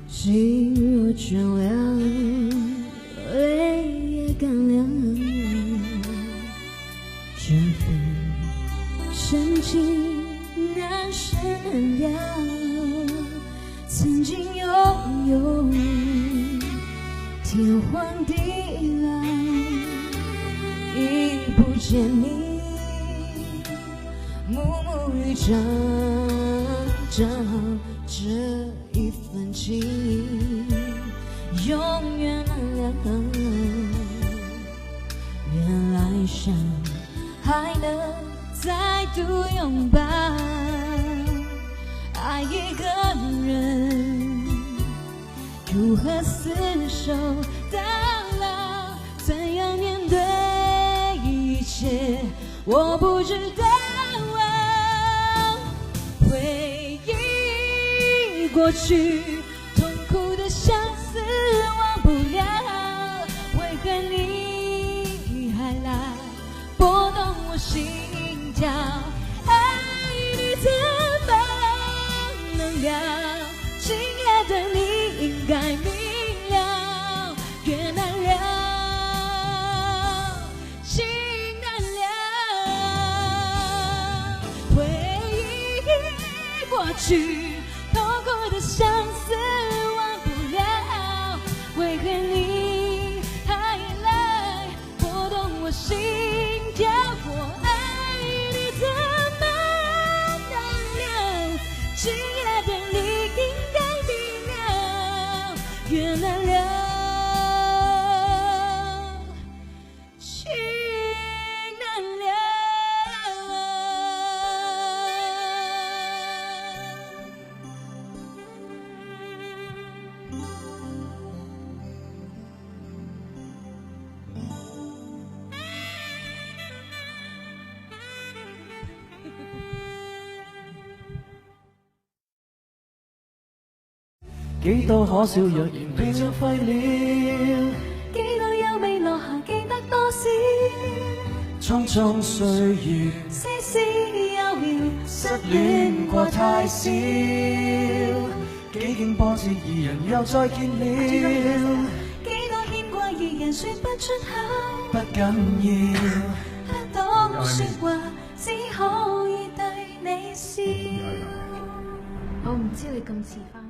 细若倦凉，泪也干凉。这份深情难舍难量，曾经拥有天荒地老，已不见你，暮暮与朝朝。这一份情永远难了，原来想还能再度拥抱，爱一个人如何厮守到老，怎样面对一切我不知道。过去痛苦的相思忘不了，为何你还来拨动我心跳？爱你怎么能了？今夜的你应该明了，越难了，情难了，回忆过去。相思忘不了，为何你还来拨动我心跳？我爱你怎么能了？今夜的你应该明了，越难了。幾多可笑若然被浪費了，幾多優美落下記得多少？匆匆歲月，絲絲幽渺，失戀過太少，幾經波折二人又再見了，幾多牽掛二人說不出口，不緊要，不懂說話，只可以對你笑。我唔知你咁遲返。